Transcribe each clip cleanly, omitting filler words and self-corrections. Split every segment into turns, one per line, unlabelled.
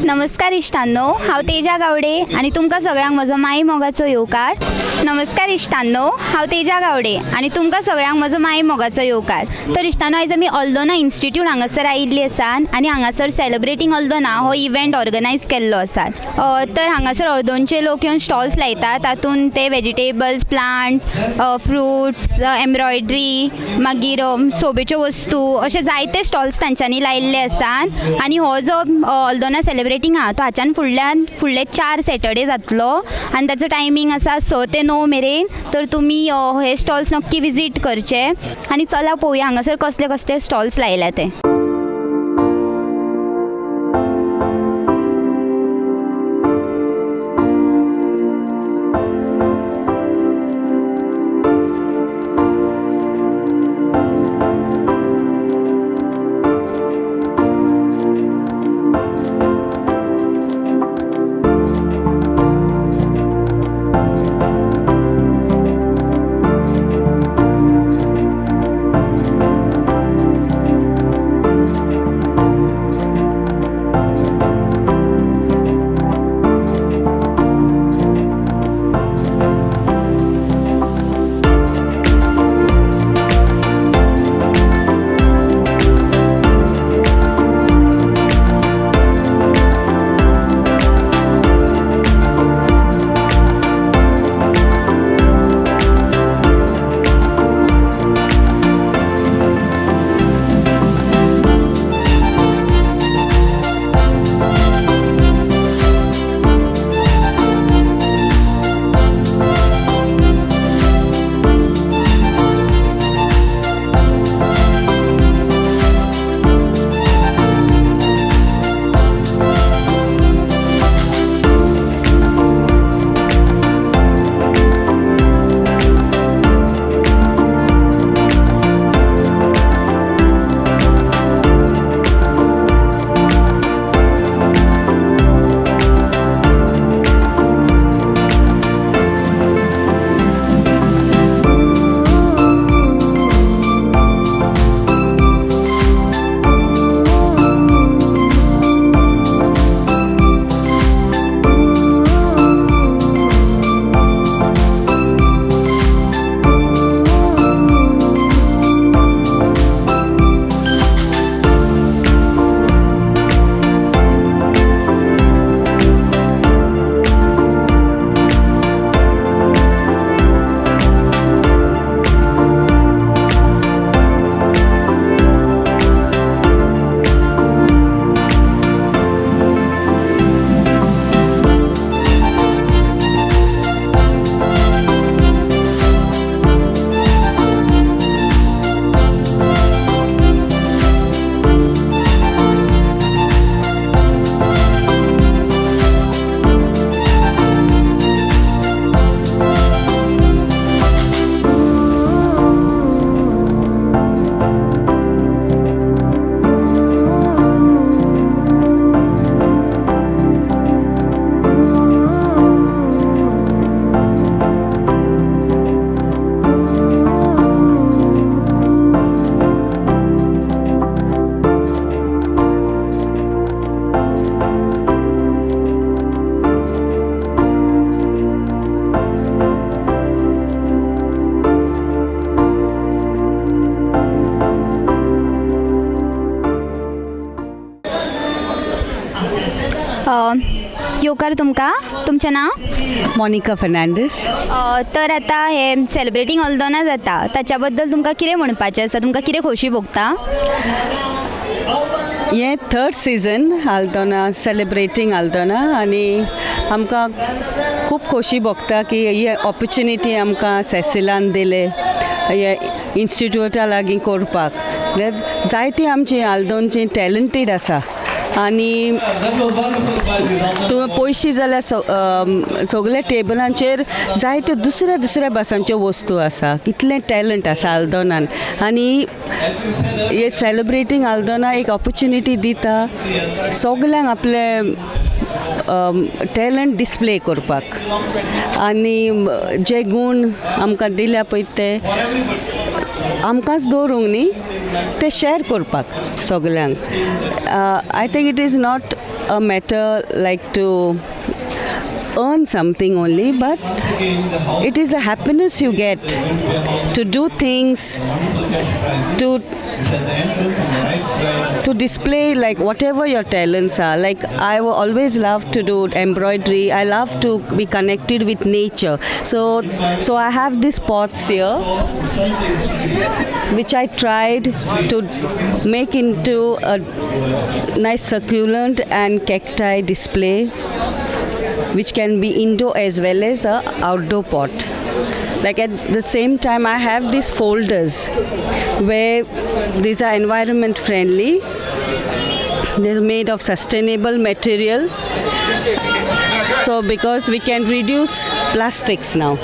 नमस्कार इश्टांनो, हांव तेजा गावडे आनी तुमकां सगळ्यांक म्हजो माई मोगाचो येवकार. नमस्कार इश्टांनो, हांव तेजा गावडे आनी तुमकां सगळ्यांक म्हजो माई मोगाचो येवकार. तर इश्टांनो, आयज आमी ऑल्दोना इन्स्टिट्यूट हांगासर आयिल्ली आसा आनी हांगासर सेलिब्रेटींग ऑल्दोना हो इव्हेंट ऑर्गनायज केल्लो आसा. तर हांगासर अर्दोनचे लोक येवन स्टॉल्स लायतात. तातूंत ते वेजिटेबल्स, प्लांट्स, फ्रुट्स, एम्ब्रॉयड्री, मागीर सोबेच्यो वस्तू अशे जायते स्टॉल्स तांच्यांनी लायिल्ले आसात. आनी हो जो ऑल्दोना सेलिब्रेटींग आहा तो हाच्यान फुडले 4 सॅटर्डे जातलो आनी ताचो टायमींग आसा 6 ते 9 मेरेन. तर तुमी हे स्टॉल्स नक्की विजीट करचे. आनी चला पळोवया हांगासर कसले कसले स्टॉल्स लायल्या ते. येवकार तुमकां. तुमचें नांव?
मोनिका फर्नांडीस.
तर आतां हे सेलिब्रेटींग ऑल्दोना जाता ताच्या बद्दल तुमकां कितें म्हणपाचें आसा? तुमकां कितें खोशी भोगता?
हें 3rd सीझन ऑल्दोना सेलिब्रेटींग ऑल्दोना आनी आमकां खूब खोशी भोगता की ही ऑपॉर्च्युनिटी आमकां सेसिलान दिले हे इन्स्टिट्यूटा लागीं करपाक. जायतीं आमची ऑल्दोनची टॅलंटेड आसा आनी तुवें पळयशी जाल्यार सगळे टेबलांचेर जायत्यो दुसऱ्या दुसऱ्या भासांच्यो वस्तू आसा. कितलें टॅलंट आसा ऑल्दोनान आनी हे सेलिब्रेटींग ऑल्दोना एक ऑपॉर्च्युनिटी दिता सगल्यांक आपले टॅलंट डिस्प्ले करपाक आनी जे गूण आमकां दिल्या पळय ते आमकांच दवरूंक न्ही ते शेअर करपाक सगल्यांक. I think it is not a matter like to earn something only, but it is the happiness you get to do things, to display like whatever your talents are. Like I always love to do embroidery. I love to be connected with nature. So I have these pots here, which I tried to make into a nice succulent and cacti display, which can be indoor as well as a outdoor pot. Like at the same time, I have these folders where these are environment friendly. They're made of sustainable material. So because we can reduce plastics now.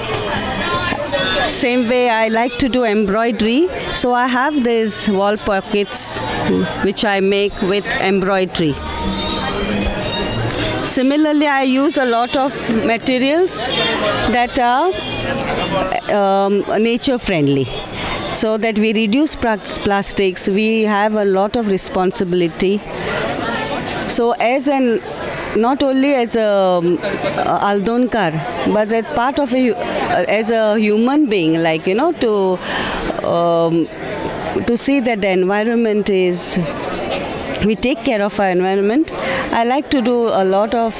Same way I like to do embroidery. So I have these wall pockets which I make with embroidery. Similarly, I use a lot of materials that are nature friendly, so that we reduce plastics. We have a lot of responsibility. So as not only as a Aldonkar, but as part of as a human being, like to see that the environment is, we take care of our environment. I like to do a lot of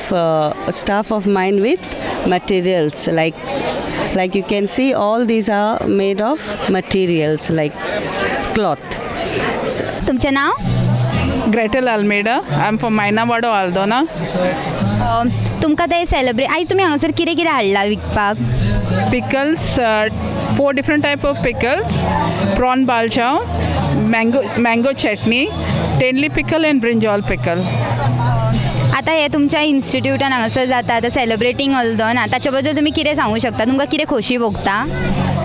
stuff of mine with materials, like you can see all these are made of materials like cloth.
तुमचे नाव?
Gretel Almeida. I'm from Mainawado, Aldona.
तुमकां ते celebrate आयज तुमी हांगासर कितें कितें हाडला विकपाक?
Pickles, 4 different type of pickles. Prawn balchao, mango chutney, tenli pickle and brinjal pickle.
आता हे तुमच्या इन्स्टिट्यूटान हांगासर जाता आतां सेलिब्रेटींग ऑल्दोना, ताचे बद्दल तुमी कितें सांगूं शकता? तुमकां कितें खोशी भोगता?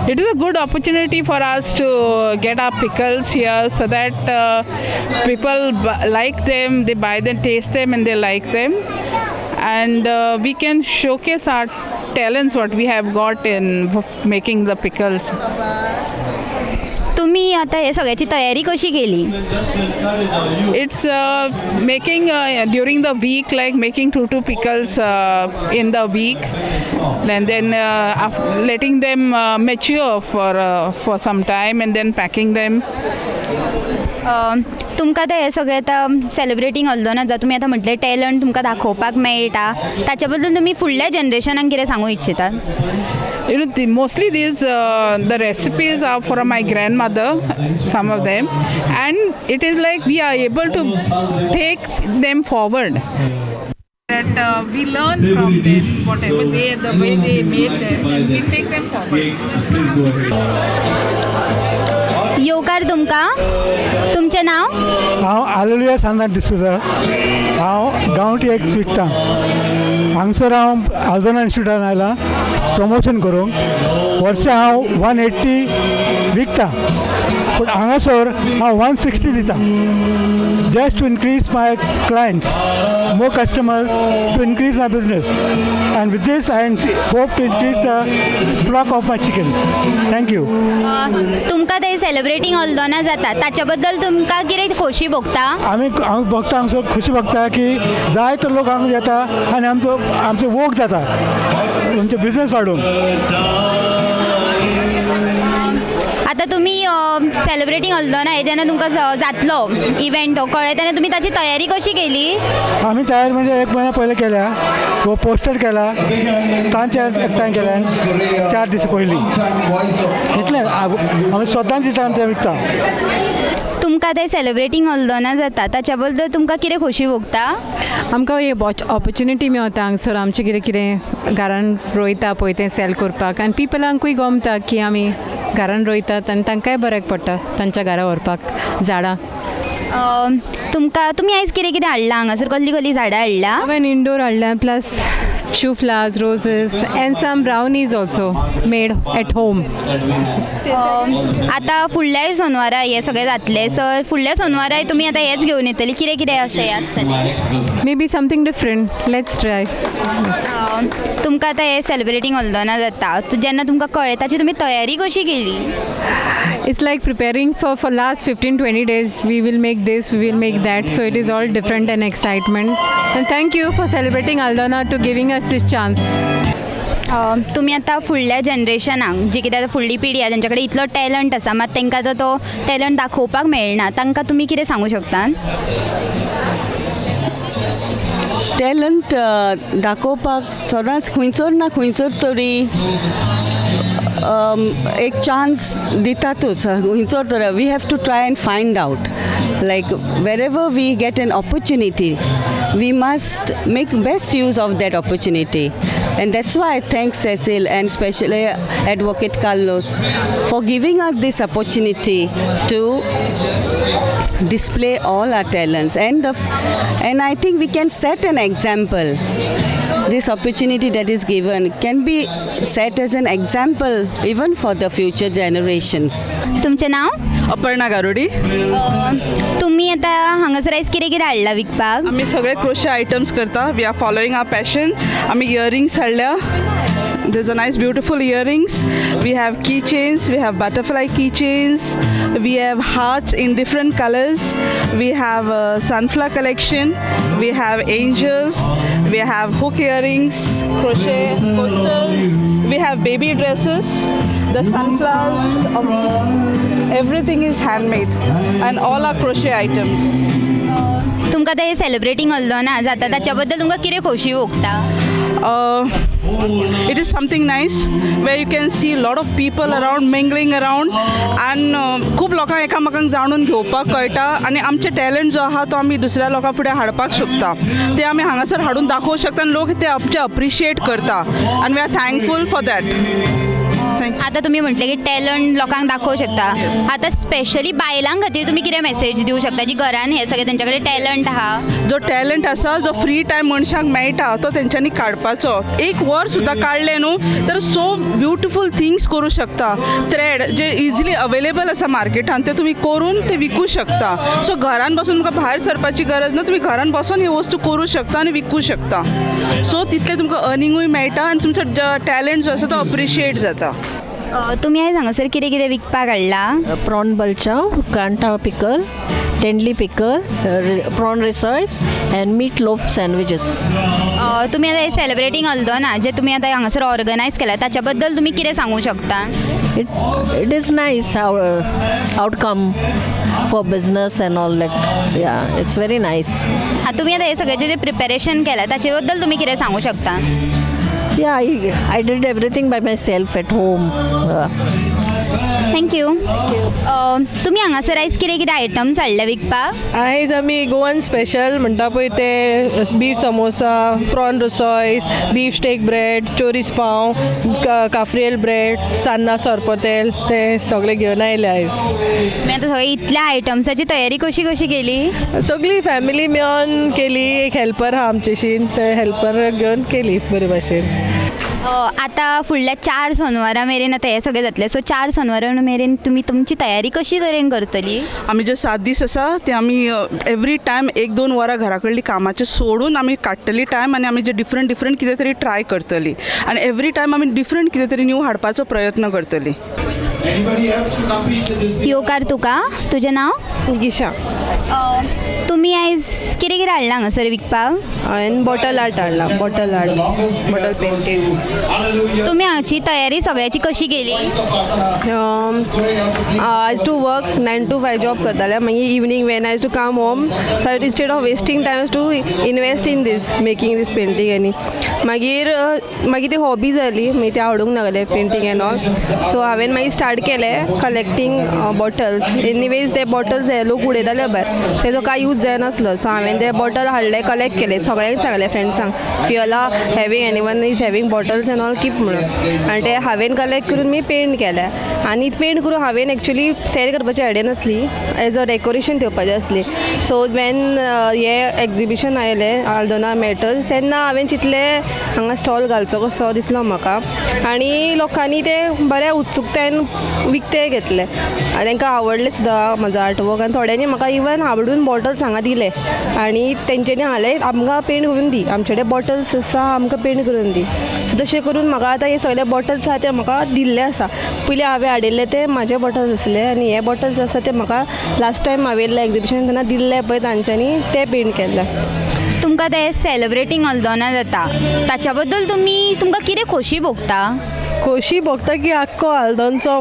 It is a good opportunity for us to get our pickles here so that people like them, they buy them, taste them and they like them. And we can showcase our talents, what we have got in making the pickles.
तुम्ही आता हे सगळ्याची तयारी कशी केली?
It's making during the week, like making 2 pickles in the week, and then letting them mature for some time and then packing them.
तुमकां आतां हे सगळें आतां सेलिब्रेटींग ऑल्दोना जाता, तुमी आतां म्हटलें टॅलंट तुमकां दाखोवपाक मेळटा, ताचे बद्दल तुमी फुडल्या जनरेशनाक कितें सांगूं इच्छितात?
Mostly these the recipes are from my grandmother, some of them, and it is like we are able to take them forward. That we learn from them, whatever the way they made them, and we take them forward.
येवकार तुमकां, तुमचें नांव?
हांव hallelujah Santan D'Souza. हांव गांवठी एक विकतां. हांगसर हांव आल्दोना इन्स्टिट्यूटान आयलां प्रमोशन करूंक. वर्सा हांव 180 विकतां, पूण हांगासर हांव 160 दितां. Just to increase my clients, more customers, to increase my business. And with this, I hope to increase the flock of my chickens. Thank you.
तुमकां ते सेलिब्रेटींग ऑल्दोना जाता, ताचे बद्दल तुमकां कितें खोशी भोगता?
आमी भोगता, हांगसर खुशी भोगता की जाय तो लोक हांगा येता आनी आमचो वोक जाता, आमचो बिझनेस वाडूंक.
आतां तुमी सेलिब्रेटींग ऑल्दोना हे जेन्ना तुमकां जातलो इव्हेंट कळ्ळें तेन्ना तुमी ताची तयारी कशी केली?
आमी तयारी म्हणजे 1 महिना पयलीं केल्या. वो पोस्टर केला, तांच्या एकठांय केल्या 4 दीस पयलीं. इतलें आमी स्वतान दिता आमी तें विकता.
तुमकां ते सेलिब्रेटींग ऑल्दोना जाता, ताच्या बद्दल तुमकां कितें खोशी भोगता?
आमकां ही ऑपॉर्च्युनिटी मेळटा हांगसर आमचें कितें कितें घरान रोयता पळय तें सेल करपाक, आनी पिपलांकूय गमता की आमी घरान रोयतात आनी तांकांय बऱ्याक पडटा तांच्या घरा व्हरपाक झाडां.
तुमी आयज कितें कितें हाडलां हांगासर? कसलीं कसलीं झाडां हाडला?
हांवें इंडोर हाडल्या plus shoe flowers, roses, and some brownies also made at home.
आता फुडल्याय सोनवारा हे सगळे जातले सर फुडल्या सोनवाराय तुमी आता हेच घेवन येतली कितें कितें अशें आसतलें
Maybe something different. Let's try.
तुमकां आतां हे सेलिब्रेटींग ऑल्दोना जाता जेन्ना तुमकां कळ्ळें ताची तुमी तयारी कशी केली
It's like preparing for last 15-20 days. We will make this, we will make that. So it is all different and excitement. And thank you for celebrating Aldona to giving us this chance.
तुमी आतां फुडल्या जनरेशनाक जी कितें आतां फुडली पिढी आसा तेंच्या कडेन इतलो टॅलंट आसा मात तांकां आतां तो टॅलंट दाखोवपाक मेळना तांकां तुमी कितें सांगूं शकता
टॅलंट दाखोवपाक सदांच खंयचोर ना खंयचोर तरी एक चान्स दितातूच खंयचोर तरी we have to try and find out like wherever we get an opportunity we must make best use of that opportunity, and that's why I thank Cecil and especially Advocate Carlos for giving us this opportunity to display all our talents, and I think we can set an example. This opportunity that is given can be set as an example even for the future generations.
तुमचें नांव
अपर्णा गारोडी.
तुमी आतां हांगासर आयज कितें कितें हाडला विकपाक
आम्ही सगळे क्रोशे आयटम्स करता. We are following our passion. आम्ही इयरिंग्स हाडल्या. There's a nice beautiful earrings. We have keychains, we have butterfly keychains, we have hearts in different colors, we have sunflower collection, we have angels, we have hook earrings, crochet posters, we have baby dresses, the sunflowers, everything is handmade and all are crochet items.
तुमकां आतां हे सेलिब्रेटींग ऑल्दोना जाता ताच्या बद्दल तुमकां कितें खोशी भोगता
It is something nice where you can see a lot of people around mingling around and खूब लोकांक एकामेकांक जाणून घेवपाक कळटा आनी आमचे टॅलंट जो आहा तो आमी दुसऱ्या लोकां फुडें हाडपाक शकता. ते आमी हांगासर हाडून दाखोवंक शकता आनी लोक ते आमचे अप्रिशिएट करता आनी we are thankful for that.
आतां तुमी म्हटलें की टॅलंट लोकांक दाखोवंक शकता आतां स्पेशली बायलां खातीर तुमी कितें मेसेज दिवंक शकता जी घरान हे सगळे तेंच्या कडेन टॅलंट आहा
जो टॅलंट आसा जो फ्री टायम मनशाक मेळटा तो तेंच्यांनी काडपाचो. एक वर सुद्दां काडलें न्हू तर सो ब्युटिफूल थिंग्स करूं शकता. थ्रेड जे इजिली अवेलेबल आसा मार्केटान ते तुमी करून ते विकूं शकता. सो घरान बसून तुमकां भायर सरपाची गरज ना. तुमी घरान बसून ही वस्तू करूं शकता आनी विकूं शकता. सो तितलें तुमकां अर्निंगूय मेळटा आनी तुमचो टॅलंट जो आसा तो अप्रिशिएट जाता.
तुमी आयज हांगासर कितें कितें विकपाक हाडला
prawn balchav, kanta pickle, tenli pickle, prawn rissoles and meatloaf sandwiches.
तुमी आतां हे सेलिब्रेटींग ऑल्दोना जे तुमी आतां हांगासर ऑर्गनायज केला ताच्या बद्दल तुमी कितें सांगूं शकता
It is nice our outcome for business and all that. Yeah, it's very nice.
तुमी आतां हे सगळ्याचें जे प्रिपेरेशन केलां ताचे बद्दल तुमी कितें सांगूं शकता
Yeah, I did everything by myself at home.
Thank you तुमी हांगासर आयज कितें कितें आयटम्स हाडले विकपाक
आयज आमी गोवन स्पेशल म्हणटा पळय ते beef samosa, prawn rissoles, beef steak bread, चोरीस पाव, काफ्रियल ब्रेड, सान्नां सोरपोतेल ते सगळे घेवन आयले आयज.
तुमी आतां सगळे इतल्या आयटम्साची तयारी कशी कशी केली
सगळी फॅमिली मेळोन केली. एक हेल्पर आहा आमचेशी ते हेल्पर घेवन केली बरे भाशेन.
आतां फुडल्या 4 सोनवारा मेरेन आतां हे सगळें जातलें सो 4 सोनवारा मेरेन तुमी तुमची तयारी कशी तरेन करतली
आमी जे 7 दीस आसा ते आमी एवरी टायम 1-2 वरां घरा कडली कामाचे सोडून आमी काडटली टायम आनी आमी जे डिफरंट कितें तरी ट्राय करतली आनी एवरी टायम आमी डिफरंट कितें तरी न्यू हाडपाचो प्रयत्न करतली.
योकार तुका तुजें नांव
गिशा.
तुमी आयज कितें कितें हाडलां हांगासर विकपाक
हांवें बॉटल आर्ट हाडला. Bottle painted.
तुमी हांगाची तयारी सगळ्याची कशी केली
आयज टू वर्क 9 to 5 जॉब करताले मागीर evening when I use to come home so instead of wasting times to invest in this making this painting आनी मागीर ती हॉबी जाली. मागीर ते आवडूंक लागले पेंटींग एन ऑल. सो हांवें मागीर स्टार्ट केलें कलेक्टींग बॉटल्स. एनीवेज ते बॉटल्स हे लोक उडयताले भायर तेजो कांय यूज जायना जाय नासलो सो हांवें ते बॉटल हाडले कलेक्ट केले सगळ्यांक सांगले फ्रेंड्सांक फियोला having anyone is having bottles and all keep म्हणून आनी ते हांवें कलेक्ट करून मी पेंट केल्या आनी पेंट करून हांवें एक्चुली सेल करपाची आयडिया नासली एज अ डेकोरेशन ठेवपाची आसली सो वेन हे एग्जिबिशन आयलें आल्दोना मेटल्स तेन्ना हांवें चिंतलें हांगा स्टॉल घालचो कसो दिसलो म्हाका आनी लोकांनी ते बऱ्या उत्सुकतायेन विकते घेतले आनी तांकां आवडले सुद्दां म्हजो आर्टवर्क आनी थोड्यांनी म्हाका इवन आवडून बॉटल्स हांगा दिले आनी तेंच्यांनी हांवें आमकां पेंट करून दी आमचे कडेन बॉटल्स आसा आमकां पेंट करून दी सो तशें करून म्हाका आतां हे सगळे बॉटल्स आसा ते म्हाका दिल्ले आसा पयलीं हांवें हाडिल्ले ते म्हाजे बॉटल्स आसले आनी हे बॉटल्स आसा ते म्हाका लास्ट टायम हांवें एग्जिबिशन तेन्ना दिल्ले पळय तांच्यांनी ते पेंट केल्ले
तुमकां ते सेलिब्रेटींग अल्दोना जाता ताच्या बद्दल तुमकां कितें खोशी भोगता
खोशी भोगता की आख्खो आल्दोनचो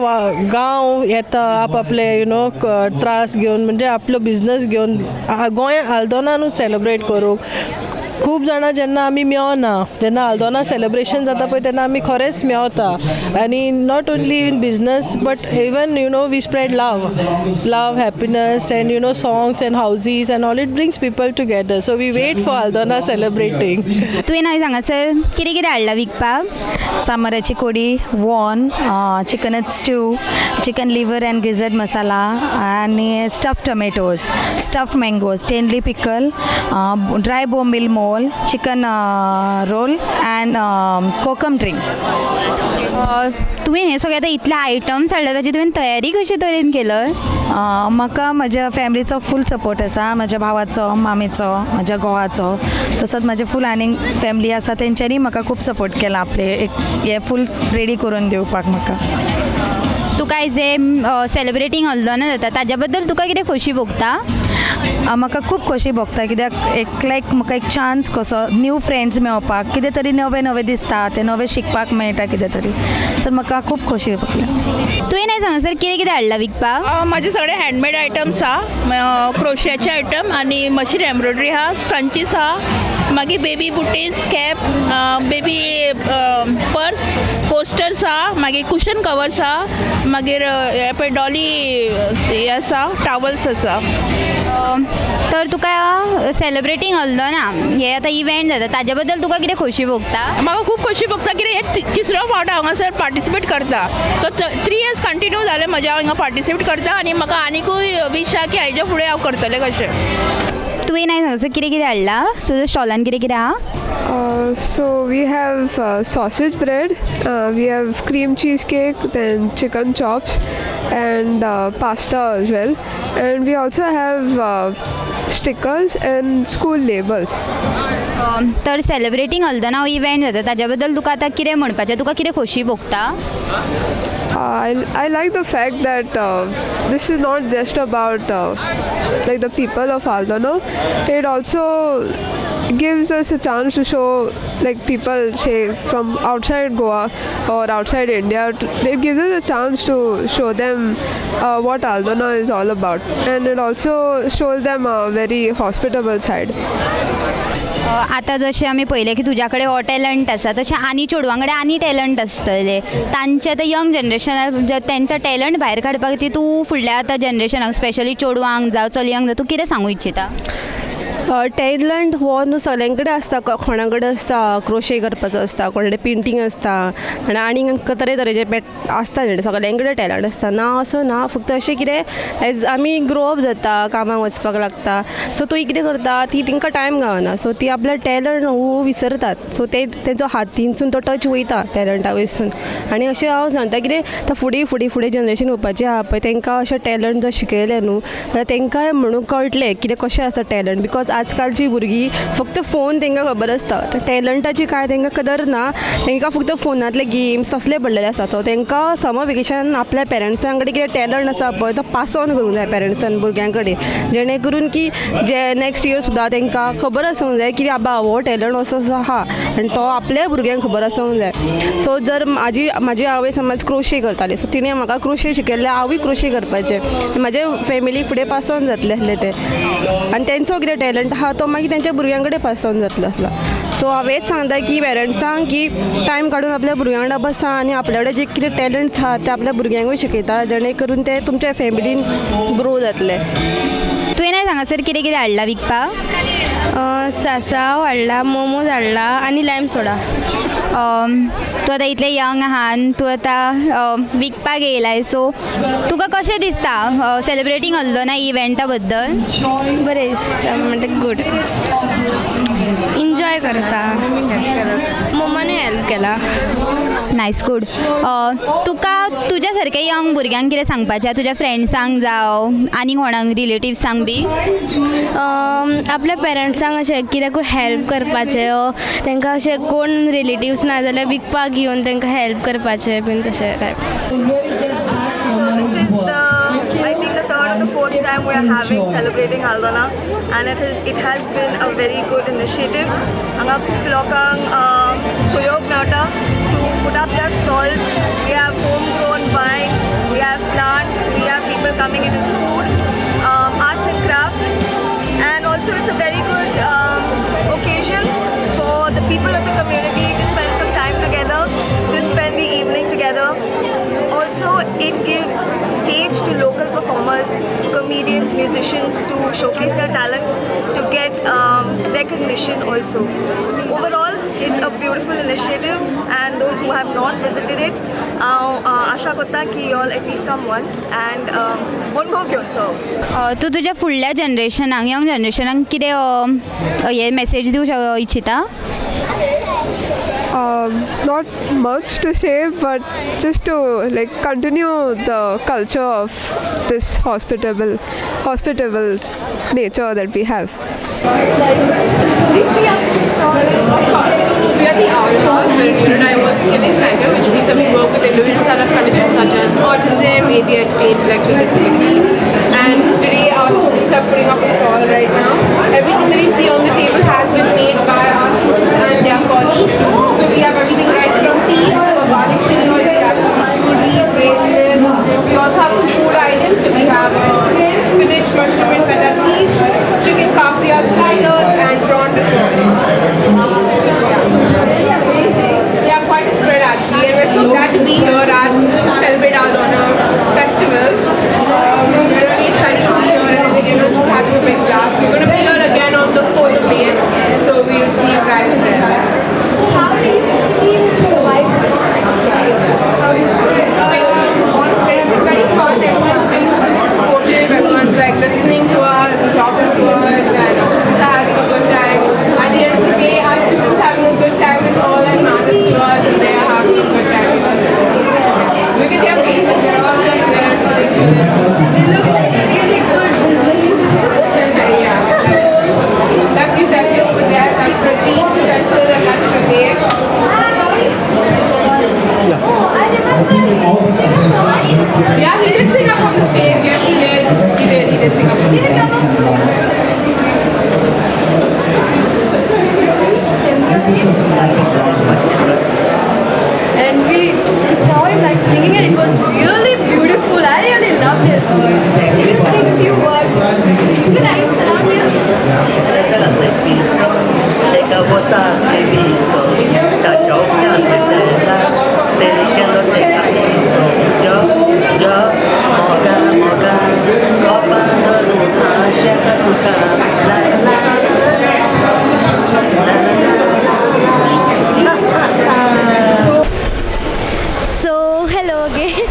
गांव येता आपले त्रास घेवन म्हणजे आपलो बिझनस घेवन गोंय आल्दोनानूच सेलिब्रेट करूंक खूब जाणां जेन्ना आमी मेळना जेन्ना आल्दोना सेलिब्रेशन जाता पळय तेन्ना आमी खरेंच मेळता आनी not only in business but even we spread love happiness and songs and housie and all it brings people together so we wait for Aldona celebrating
तुवें हांगासर कितें कितें हाडलां विकपाक
सांबाराची कोडी वॉन chicken stew chicken liver and gizzard masala आनी स्टफ टोमॅटोज स्टफ मँगोज टेंडली पिकल ड्राय बोंबील मोल chicken roll and kokum drink
तुवें हे सगळे आतां इतले आयटम्स हाडला ताची तुवें तयारी कशे तरेन केलं
म्हाका म्हज्या फॅमिलीचो फूल सपोर्ट आसा म्हज्या भावाचो मामीचो म्हज्या घोवाचो तसोच म्हाजे फूल आनीक फॅमिली आसा तेंच्यांनी म्हाका खूब सपोर्ट केला आपले हे फूल रेडी करून दिवपाक म्हाका
तुका जे सेलिब्रेटींग अल्दोना जाता ताज्या बद्दल तुका कितें खोशी भोगता
म्हाका खूब खोशी भोगता कित्याक म्हाका एक चान्स कसो न्यू फ्रेंड्स मेळपाक कितें तरी नवें नवें दिसता तें नवें शिकपाक मेळटा कितें तरी सो म्हाका खूब खोशी भोगता
तुवें हांगासर कितें कितें हाडलां विकपाक
म्हाजे सगळे हँडमेड आयटम्स आहा क्रोशियाचे आयटम आनी मशीन एम्ब्रॉयडरी आहा स्क्रंचीस आहा मागीर baby booties cap baby purse coasters आहा मागीर कुशन कवर्स आहा मागीर हे पळय डॉली हे आसा टावल्स आसा
तर तुका सेलिब्रेटींग अल्दोना हे आतां इव्हेंट जाता ताज्या बद्दल तुका कितें खोशी भोगता
म्हाका खूब खोशी भोगता कित्याक हे तिसरो फावट हांगासर पार्टिसिपेट करता सो 3 years कंटिन्यू जाले म्हजे हांव हिंगा पार्टिसिपेट करता आनी म्हाका आनिकूय विश आहा की हेज्या फुडें हांव करतलें कशें
तुवें हांगासर कितें कितें हाडलां तुज्या स्टॉलान कितें कितें आहा
So we have sausage bread, we have cream cheese cake, then chicken chops and pasta as well, and we also have stickers and school labels.
तर सेलिब्रेटींग अल्दोना हो इव्हेंट जाता ताज्या बद्दल तुका आतां कितें म्हणपाचें तुका कितें खोशी भोगता
I like the fact that this is not just about like the people of Aldona. It also gives us a chance to show like people say from outside Goa or outside India. It gives us a chance to show them what Aldona is all about, and it also shows them a very hospitable side.
आतां जशें आमी पळयलें की तुज्या कडेन हो talent आसा तशें आनी चेडवां कडेन आनी टॅलंट आसतले तांचे आतां यंग जनरेशन तेंचो टॅलंट भायर काडपाक खातीर तूं फुडल्या आतां जनरेशनाक स्पेशली चेडवांक जावं चलयांक जावं तूं कितें सांगूं इच्छिता
टॅलंट हो न्हू सगळ्यां कडेन आसता कोणा कडेन आसता क्रोशे करपाचो आसता कोणा कडेन पेंटींग आसता आनी तरेतरेचे आसता सगळ्यां कडेन टॅलंट आसता ना असो ना फक्त अशें कितें एज आमी ग्रो अप जाता कामाक वचपाक लागता सो ती कितें करता ती तांकां टायम गावना सो ती आपले टॅलंट हो विसरतात सो तेंचो हातीनसून तो टच वयता टॅलंटा वयरसून आनी अशें हांव सांगता कितें फुडें जनरेशन येवपाचें आहा पळय तांकां अशें टॅलंट जर शिकयलें न्हू जाल्यार तांकांय म्हणून कळटलें कितें कशें आसता टॅलंट बिकॉज आजकालची भुरगीं फक्त फोन तांकां खबर आसता टॅलंटाची कांय तांकां कदर ना तांकां फक्त फोनांतले गेम्स तसले पडलेले आसता सो तांकां समर वेकेशन आपल्या पेरंट्सां कडेन कितें टॅलंट आसा पळय तो पास ऑन करूंक जाय पेरंट्सान भुरग्यां कडेन जेणे करून की जे नेक्स्ट इयर सुद्दां तांकां खबर आसूंक जाय की आबा हो टॅलंट असो आहा आनी तो आपल्या भुरग्यांक खबर आसूंक जाय सो जर म्हाजी आवय समज क्रोशे करताली सो तिणें म्हाका क्रोशे शिकयल्ले हांवूय क्रोशे करपाचें म्हाजे फॅमिली फुडें पास ऑन जातलें आसलें तें आनी तेंचो कितें टॅलंट आहा तो मागीर तेंच्या भुरग्यां कडेन पास ऑन जातलो आसलो सो हांवेंच सांगता की पेरंट्सांक की टायम काडून आपल्या भुरग्यां वांगडा बसा आनी आपल्या कडेन जे कितें टॅलंट्स आहा ते आपल्या भुरग्यांकूय शिकयता जेणे करून ते तुमच्या फॅमिलीन ग्रो जातले
तुवें हांगासर कितें कितें हाडलां विकपाक?
सासाव हाडला, मोमोज हाडला आनी लायम सोडा.
तूं आतां इतलें यंग आहा, तूं आतां विकपाक येयलाय, सो तुका कशें दिसता सेलिब्रेटींग हल्दोना इव्हेंटा बद्दल?
बरें दिसता, म्हणजे गूड. एन्जॉय करता, मम्माने हेल्प केला.
Nice, good. तुका तुज्या सारक्या यंग भुरग्यांक कितें सांगपाचें तुज्या फ्रेंड्सांक जावं आनी कोणाक रिलेटिव्सांक बी?
आपल्या पेरंट्सांक अशें कित्याकूय हेल्प करपाचें, तांकां अशें कोण रिलेटिव्स ना जाल्यार विकपाक घेवन तांकां हेल्प करपाचें बीन तशें type.
This is I think the third or the fourth time we are having celebrating Aldona, and it has been a very good initiative. Anga खूप लोकांक सहयोग मेळटा to put up their stalls. We have homegrown wine, we have plants, we have people coming in with food, arts and crafts, and also it's a very good occasion for the people of the community to spend some time together, to spend the evening together. Also, it gives stage to local performers, comedians, musicians to showcase their talent, to get recognition also. Overall, it's a beautiful initiative, and those who have not visited it, आशा करता की you all at least come once and अनुभव घेवन सो.
तूं तुज्या फुडल्या जनरेशनाक, young जनरेशनाक कितें हे message दिवंक इच्छिता?
Not much to say, but just to like continue the culture of this hospitable nature that we have.
We are the Outlaws, we're a neurodiverse skilling center, which means that we work with individuals that have conditions such as autism, ADHD, intellectual disabilities. And today our students are putting up a stall right now. Everything that you see on the table has been made by our students and their colleagues. So we have everything right from teas to garlic chili oil, we have some jewelry, bracelets. We also have some food items. So we have spinach, mushroom and feta teas, chicken kafia sliders and prawn rissoles. Yeah, quite a spread actually, and we're so glad to be here at Celebrate Aldona Festival. We're really excited to be here, and we're just having a big blast. We're going to be here again on the 4th of May, so we'll see you guys there. How do you feel survive? Honestly, it's been very fun. Everyone's been super supportive. Everyone's like listening to us and talking to us, and students are having a good time. At the end of the day, our students having a good time with all that matters to us, and they are having a good time with us. Look at their faces, they're all just there to like chill. They look like really good business. Yeah. That's Giuseppe over there, that's Prajeet, that's Sil, and that's Radesh. Yeah, he did sing up on the stage, yes he did. He did sing up on the stage.
And we saw him like singing and it was really beautiful. I really loved his voice. He was sing a few words. You like around here?
So hello again.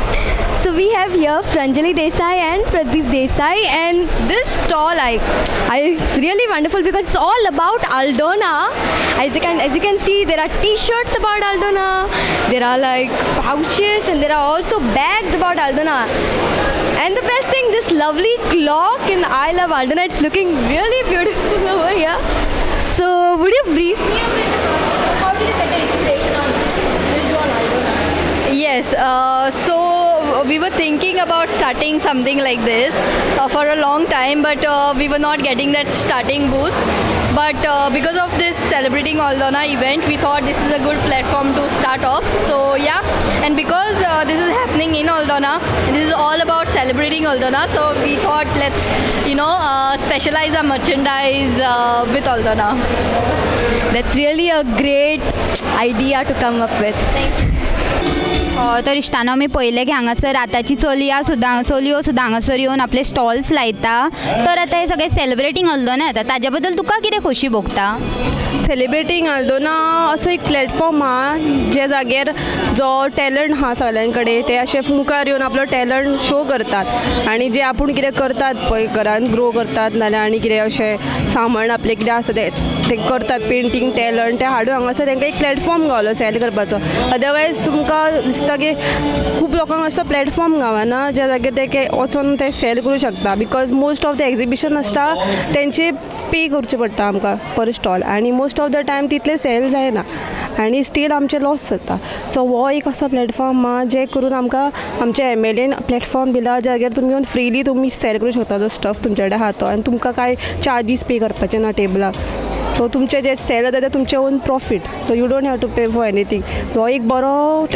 So we have here Pranjali Desai and Pradeep Desai, and this stall it's really wonderful because it's all about Aldona. As you can see, there are t-shirts about Aldona, there are like pouches, and there are also bags about Aldona. And the best thing, this lovely clock in I Love Aldona, it's looking really beautiful over here. So would you brief me a bit about yourself? How did you get the inspiration on build on Aldona? Yes, so we were thinking about starting something like this for a long time, but we were not getting that starting boost. But because of this Celebrating Aldona event, we thought this is a good platform to start off. So yeah, and because this is happening in Aldona, and this is all about celebrating Aldona, so we thought let's specialize our merchandise with Aldona. That's really a great idea to come up with. Thank you. तर इश्टानो आमी पळयलें की हांगासर आतांची चलयो सुद्दां हांगासर येवन आपले स्टॉल्स लायता. तर आतां हे सगळे सेलिब्रेटींग हल्दोना येता, ताज्या बद्दल तुका कितें खोशी भोगता?
सेलिब्रेटींग हल्दोना असो एक प्लॅटफॉर्म आहा जे जाग्यार जो टॅलंट आहा सगळ्यां कडेन ते अशे मुखार येवन आपलो टॅलंट शो करतात आनी जे आपूण कितें करतात पळय घरान ग्रो करतात नाल्यार आनी कितें अशें सामान आपलें कितें आसा ते करतात पेंटींग टॅलंट ते हाडून हांगासर तांकां एक प्लॅटफॉर्म गावलो सेल करपाचो. अदरवायज तुमकां दिसता की खूब लोकांक असो प्लॅटफॉर्म गावना ज्या जाग्यार ते वचून ते सेल करूं शकता because most of the exhibition आसता तेंचे पे करचें पडटा आमकां पर स्टॉल आनी मोस्ट ऑफ द टायम तितले सेल जायना आनी स्टील आमचे लॉस जाता. सो हो एक असो प्लॅटफॉर्म आहा जे करून आमकां आमच्या MLAन प्लॅटफॉर्म दिला जाग्यार तुमी येवन फ्रीली तुमी सेल करूं शकता जो स्टफ तुमचे कडेन आहा तो आनी तुमकां कांय चार्जीस पे करपाचे ना टेबलाक. सो तुमचे जे सेल जाता ते तुमचे own profit so you don't have to pay for anything. हो एक बरो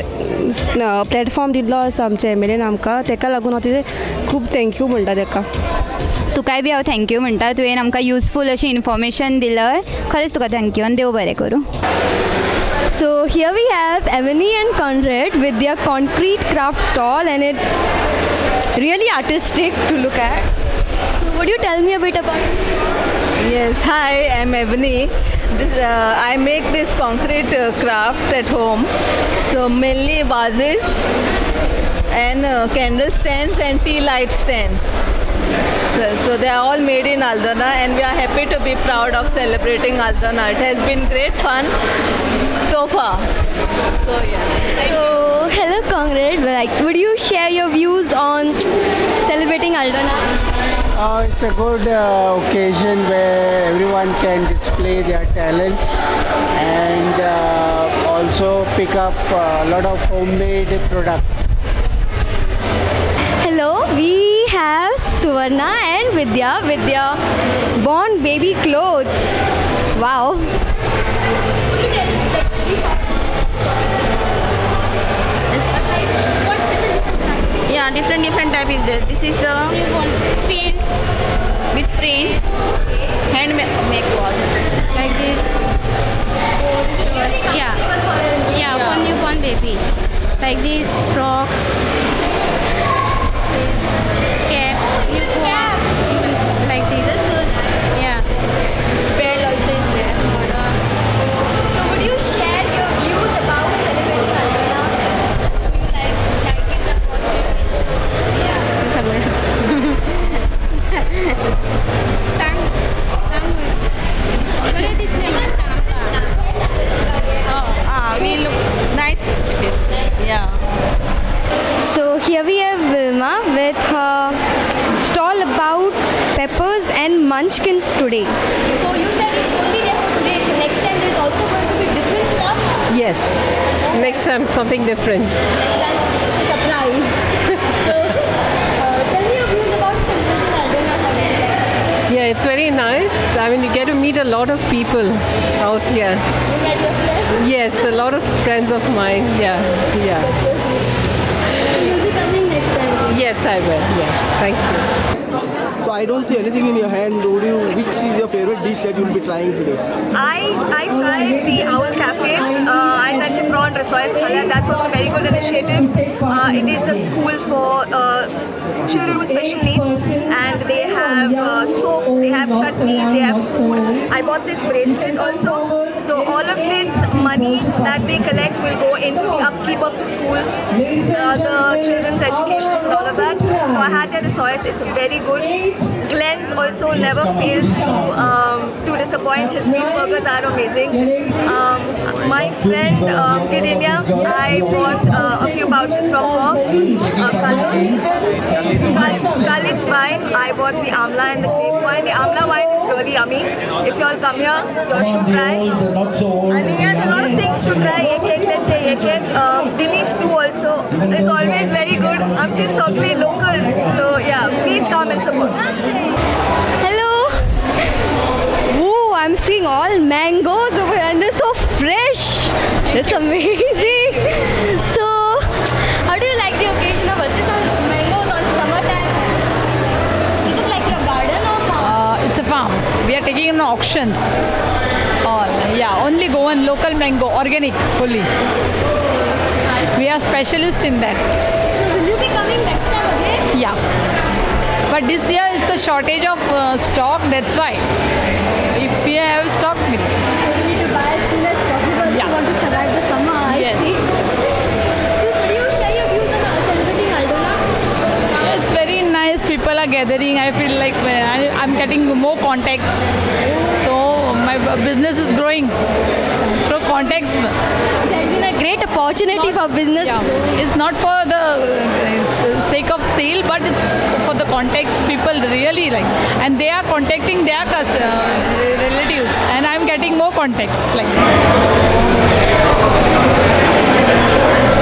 प्लॅटफॉर्म दिल्लो आसा आमच्या MLAन आमकां ताका लागून हांव तेजे खूब थँक्यू म्हणटा ताका.
तुकाय बी हांव थँक्यू म्हणटा तुवें आमकां युजफूल अशी इन्फॉर्मेशन दिलय. खरेंच तुका थँक्यू आनी देव बरें करूं.
So here we have Ebony and Conrad with their concrete craft stall and it's really artistic to look at. So would you tell me a bit about this?
Yes, hi, I'm Ebony. I make this concrete craft at home. So mainly vases and candle stands and tea light stands. So they are all made in Aldona and we are happy to be proud of celebrating Aldona. It has been great fun so far. So yeah.
So hello Conrad, would you share your views on celebrating Aldona?
It's a good occasion where everyone can display their talent and also pick up a lot of homemade products.
Hello, we have Suvarna and Vidya with their Born Baby clothes. Wow.
Yeah, different type is there. This is paint with print, hand make wall
like this. Yeah, for newborn baby. Like this, frocks, this cap, newborn, even like this. Yeah.
bell also is there.
So would you share your views about celebrating Aldona? Do you like it, the
बरे दिसले मला सांगता.
We look nice. It is. Yeah.
So here we have Vilma with her stall about peppers and munchkins today. So you said it's only there for today. So next time there's also going to be different stuff.
Yes, next time something different.
Next time it's a surprise. So tell me your views about celebrating Aldona. How do you like it?
Yeah, it's very nice. I mean, you get to meet a lot of people out here.
You met your friends?
Yes, a lot of friends of mine. Yeah.
So you'll be coming next time.
Yes, I will. Yeah, thank you.
So I don't see anything in your hand. Which is your favorite dish that you'll be trying today?
I tried the Owl Cafe. I mentioned prawn rissoles. That's also a very good initiative. It is a school for children with special needs, and they have soaps, they have chutneys, they have food. I bought this bracelet also. So all of this money that they collect will go into the upkeep of the school, the children's education and all of that. So I had their rissoles. It's very good. Glenn's also never fails to disappoint. His beef burgers are amazing. My friend Girinya, I bought a few pouches from her. Khalid's wine, I bought the Amla and the grape wine. The Amla wine is really yummy. If you all come here, you all should try. And he has a lot of things to try. Dinesh too also is always very good. I'm just circling locals. So yeah, please come and support.
Hello. Ooh, I'm seeing all mangoes over here and they're so fresh. It's amazing. So, how do you like the occasion of what's it on mangoes on summertime? Is it like your garden or farm?
It's a farm. We are taking in auctions. All, yeah, only Goan local mango, organic, fully. We are specialists in that.
So will you be coming next time again?
Yeah. But this year is a shortage of stock, that's why. If we have stock, we'll.
So we need to buy as soon as possible if
Yeah.
you want to survive the summer. I
Yes.
see. So could you share your views on celebrating Aldona?
It's very nice. People are gathering. I feel like I'm getting more contacts. So my business is growing through contacts.
It has been a great opportunity for business.
Yeah. It's not for the sake of sale, but it's for the contacts people really like. And they are contacting their relatives. And I'm getting more contacts like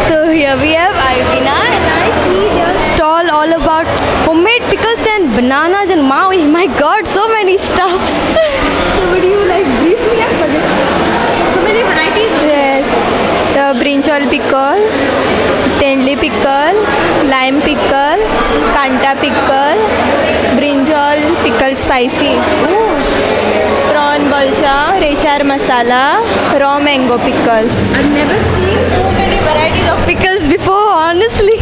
So here we have Ivina and I see their stall all about homemade pickles and bananas and wow, oh my god, so many stuffs. So would you like brief me up for this? So many varieties.
Yes, the brinjal pickle, tendli pickle, lime pickle, kanta pickle, brinjal pickle spicy, prawn balcha, rechar masala, raw mango pickle.
I've never seen so many varieties of pickles before, honestly.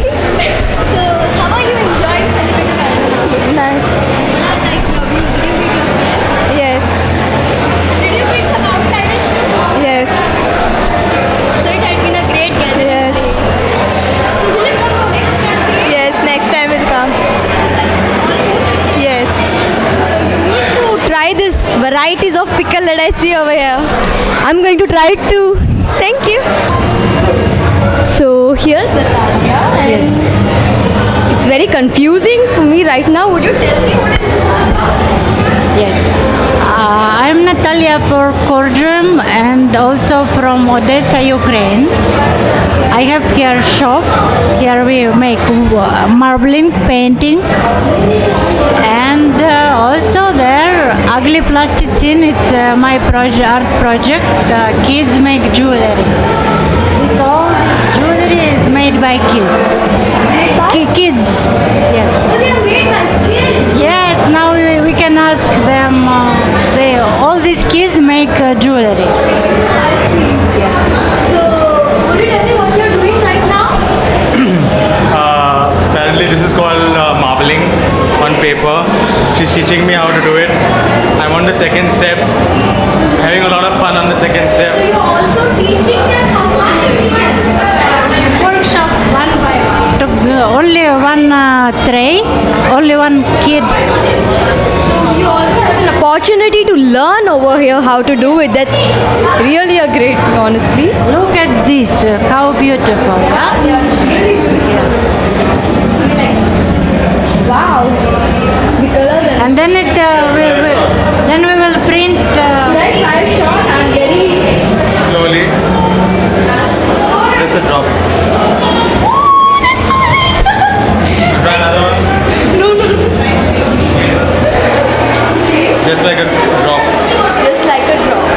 So how are you enjoying celebrating Aldona?
Nice.
What are like your views? Did you meet your friends?
Yes,
Did you meet some outsiders too?
yes,
So it had been a great gathering.
Yes.
place. So will it come for next time again?
yes. Next time will come. Yes.
So you need to try this varieties of pickle that I see over here. I'm going to try it too. Thank you. So here's Natalia and it's very confusing for me right now. Would you tell me what is this all about?
Yes. I'm Natalia for Kordrum and also from Odessa, Ukraine. I have here shop. Here we make marbling, painting, and also there ugly plasticine. It's my art project. Kids make jewelry. All this jewelry is made by kids. Kids. Yes.
So they are made by kids.
Yes, now we can ask them. All these kids make jewelry.
I see. Yes. So would you tell me what you're doing right now?
Apparently this is called marbling on paper. She's teaching me how to do it. I'm on the second step. Having a lot of fun on the second step.
So you're also teaching them how to do it.
Workshop one by one. Only one tray, only one kid.
So you also have an opportunity to learn over here how to do it. That's really a great, honestly.
Look at this, how beautiful. Huh?
Yeah, really beautiful. I mean, like, wow. The colors
And then then we will print.
Right, I shot. I'm very.
Slowly. Just a drop.
Oh, that's so neat.
Try another one.
No.
Just like a drop.
Just like a drop.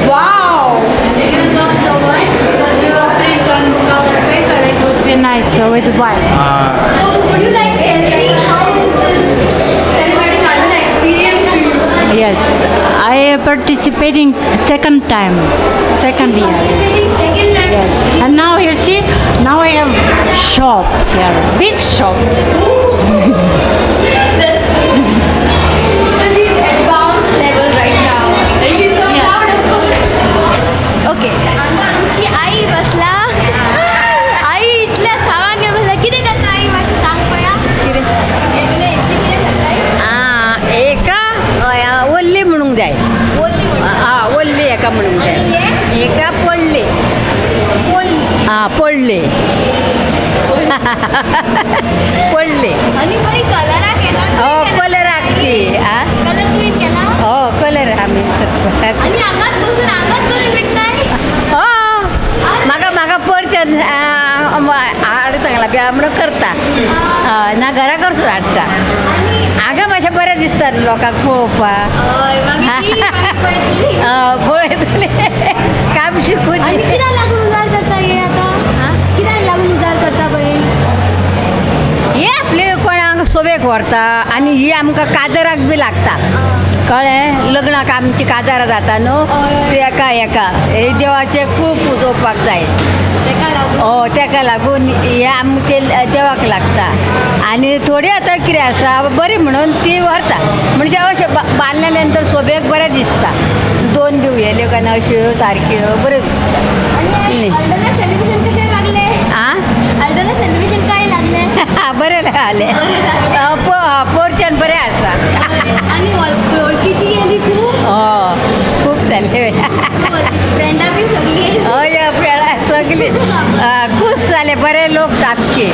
Wow.
And it is also white because we will print on color paper. It would be nice with white.
So would you like to tell me how is this celebrating Aldona experience to you?
Yes, I participating second year.
Second time.
Yes. And now you see, now I have shop here, big shop.
That's so she's advanced level right now. And she's so proud of it. Okay. आता आमची आई बसला. आई इतल्या सामान्य बसला. किती करता आई माशी सांग पया? हे बोले यांची किती करताय?
एका वल्ली म्हणूंक जाय
बोलली म्हणून.
वल्ली एका म्हणूंक जाय एका पडले पडले पडले
आणि बरी कलरा केला.
कलर हाकची
कलर क्लीन केला.
कलर आम्ही
आणि अंगात बसून अंगात करून विकताय.
म्हाका परचेज हाड सांगला बी म्हणून करता ना घरा करसून हाडटा हांगा मातशें बरें दिसता लोकांक पळोवपाक पळयतले काम शिकून
आणि कित्याक लागून उजार करता हे आता? कित्याक लागून उजार करता पळय?
हे आपले कोणाक सोबेक व्हरता आनी ही आमकां काजराक बी लागता कळ्ळें लग्नाक आमची काजारां जाता न्हू तेका हे देवाचे खूब पुजोवपाक जाय तेका लागून हे आमचे देवाक लागता आनी थोडी आतां कितें आसा बरी म्हणून ती व्हरता म्हणजे अशें बांदल्या नंतर सोबेक बरें दिसता 2 दिवयेल्यो काय ना अश्यो सारक्यो बऱ्यो
सेलिब्रेशन कशें लागले आल्दोना सेलिब्रेशन काय लागले
बरें जालें पोरच्यान बरें आसा
आनी वळखीची गेली
खूब जाले
फ्रेंडां बी सगळी
हय सगळी खूश जाले बरे लोक सामके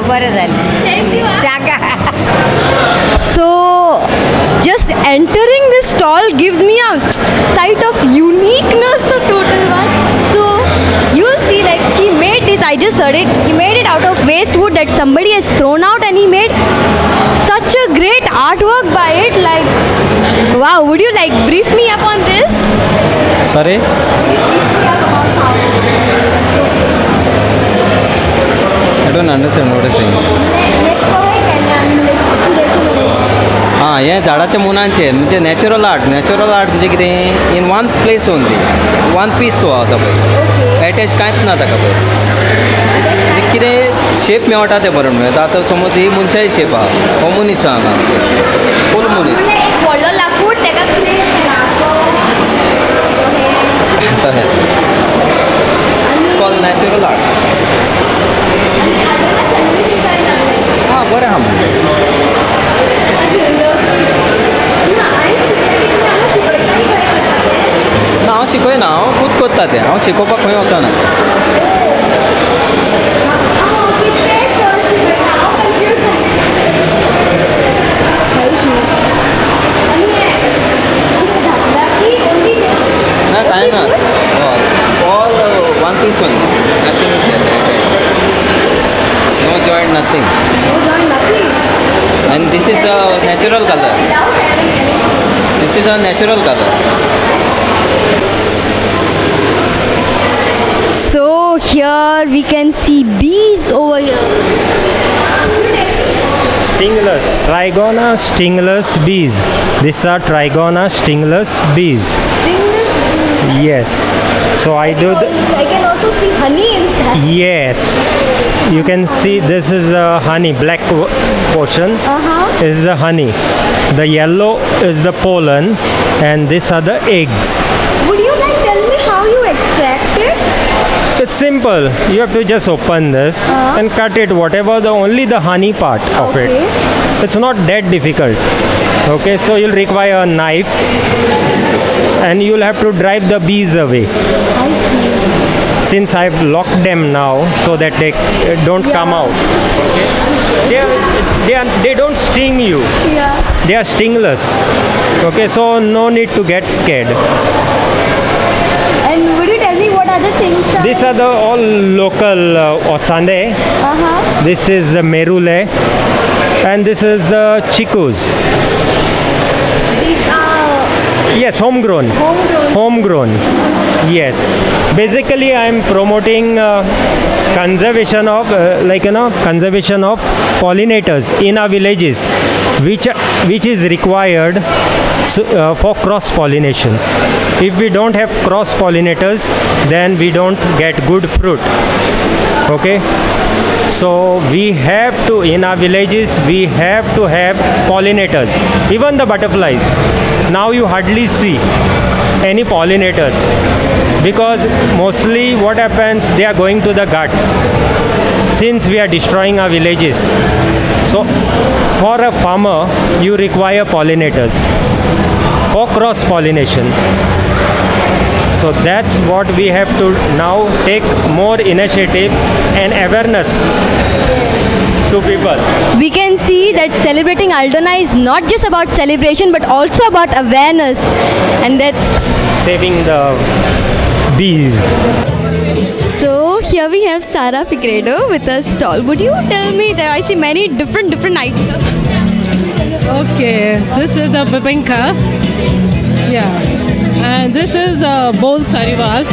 बरें जालें
So, just entering this stall gives me a sight of uniqueness, a total one. So, you'll see like he made this, I just heard it, he made it out of waste wood that somebody has thrown out and he made such a great artwork by it. Like, wow, would you like brief me up on this?
Sorry? I don't understand what you're saying. हां हे झाडाच्या मुनांचेर म्हणजे natural art म्हणजे कितें in one place only one piece so आसा पळय attach कांयच ना ताका पळय म्हणजे कितें शेप मेळटा तें बरें मेळटा आतां समज ही मनशाची शेप आहा हो मनीस आहा हांगा फूल मनीस
व्हडलो लाकूड तेका
तशें इट्स कॉल्ड नॅचरल आर्ट हां बरें आहा म्हणजे ना हांव शिकयना हांव खूद करता तें हांव शिकोवपाक खंय वचना ना कांय ना all one piece one nothing no joint nothing and this is a natural color. This is a natural color.
So here we can see bees over here.
Stingless, Trigona stingless bees. These are Trigona stingless bees. Yes. So I do
I can also see honey inside.
Yes. You can see this is the honey, black portion is the honey. The yellow is the pollen and these are the eggs.
Would you like tell me how you extract it?
It's simple. You have to just open this and cut it, whatever only the honey part of it. It's not that difficult. Okay, so you'll require a knife and you'll have to drive the bees away.
I see.
Since I've locked them now so that they don't come out. Okay, they don't sting you.
Yeah.
They are stingless. Okay, so no need to get scared.
And would you tell me what other things are?
These are the all local osande. This is the merule and this is the chikus.
These are
Yes, homegrown. Homegrown. Yes. Basically, I am promoting conservation of conservation of pollinators in our villages, which is required for cross pollination. If we don't have cross pollinators, then we don't get good fruit. Okay. So we have to, in our villages, we have to have pollinators. Even the butterflies. Now you hardly see any pollinators because mostly what happens, they are going to the guts since we are destroying our villages. So for a farmer, you require pollinators for cross pollination. So that's what we have to now take more initiative and awareness to people.
We can see that celebrating Aldona is not just about celebration but also about awareness, and that's
saving the bees.
So here we have Sara Figueiredo with a stall. Would you tell me that I see many different items?
Okay, this is the bibinka. Yeah. And this is the bowl sarival.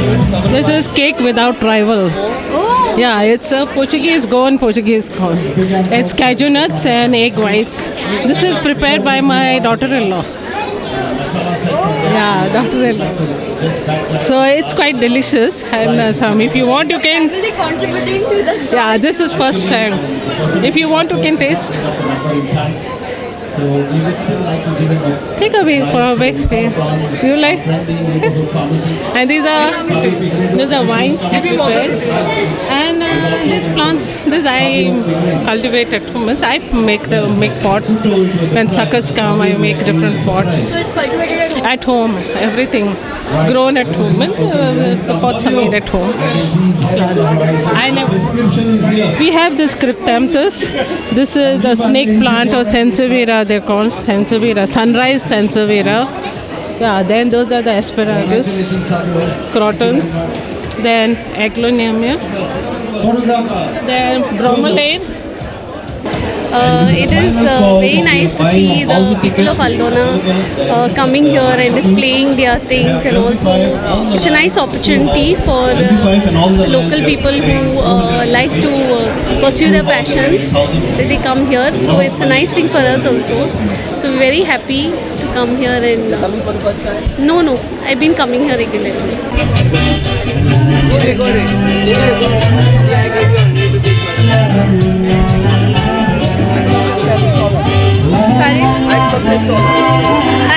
This is cake without rival.
Oh.
Yeah, it's a Portuguese corn. It's cashew nuts and egg whites. This is prepared by my daughter-in-law. Yeah, Dr. L. So it's quite delicious, and some if you want you can.
Really contributing to the story.
Yeah, this is first time. If you want you can taste. Take away for a bit. You like? And these are wines that we press. And these plants, this I cultivate at home. I make pots. When suckers come, I make different pots.
So it's cultivated at home?
At home, everything grown at home. And the pots are made at home. We have this cryptanthus. This is the snake plant or sansevieria, they're called sansevieria, sunrise sansevieria. Yeah, then those are the asparagus, crotons, then aglaonema, then bromelain.
It is very nice to see the people of Aldona coming here and displaying their things, and also it's a nice opportunity for local people who like to pursue their passions that they come here. So it's a nice thing for us also. So we're very happy to come here and.
Coming for the first time?
No, I've been coming here regularly.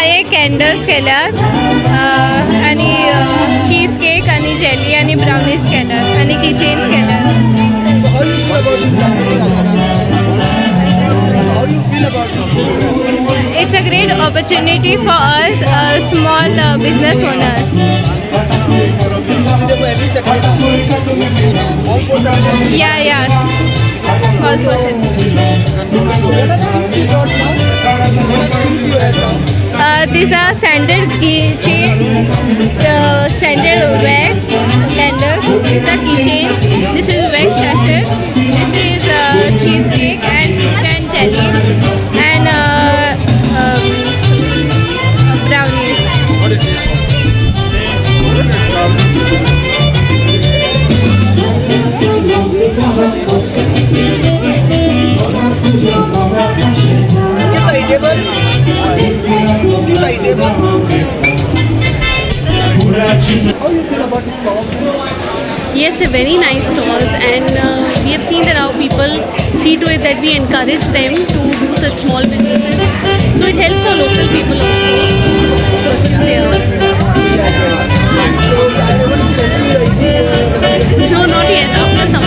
हे candles केल्यात आणि cheese cake आणि jelly आणि brownies केल्यात आणि kitchens केल्यात. It's a great opportunity for us, small business owners. Yeah. All these are scented scented wax candles. These are keychains. This is wax sachets. This is cheesecake and jelly and brownies.
How do you feel about the stalls?
Yes, they're very nice stalls, and we have seen that how people see to it that we encourage them to do such small businesses. So it helps our local people also pursue their. No, not yet. After some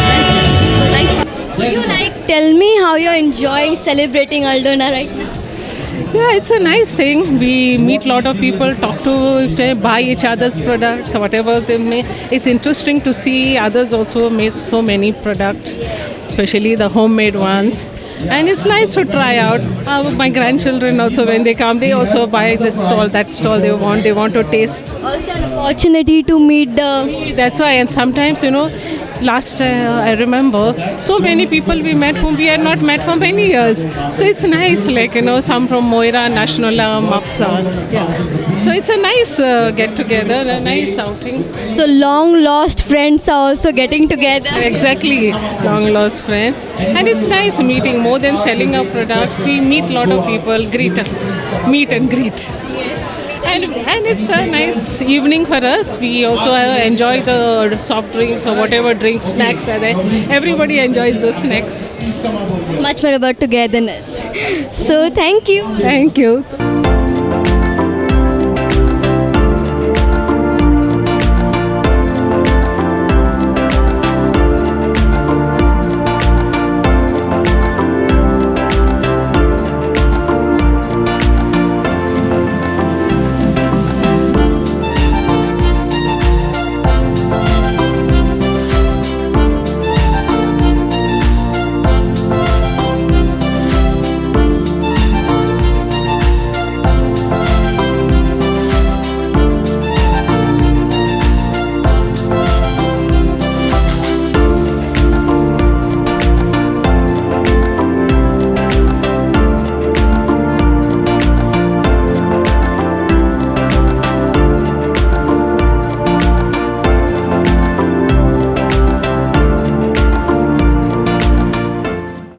time.
Would you tell me how you're enjoying celebrating Aldona right now?
Yeah, it's a nice thing. We meet a lot of people, talk to, buy each other's products, whatever they make. It's interesting to see others also made so many products, especially the homemade ones. And it's nice to try out. My grandchildren also, when they come, they also buy this stall, that stall they want to taste.
Also an opportunity to meet the.
That's why, and sometimes, last I remember so many people we met whom we had not met for many years. So it's nice, some from Moira, Nationala, Mapsa. Yeah. So it's a nice get together, a nice outing.
So long lost friends are also getting together.
Exactly, long lost friend. And it's nice meeting, more than selling our products. We meet a lot of people, meet and greet. And it's a nice evening for us. We also enjoy the soft drinks or whatever drinks, snacks are there. Everybody enjoys the snacks.
Much more about togetherness. So thank you.
Thank you.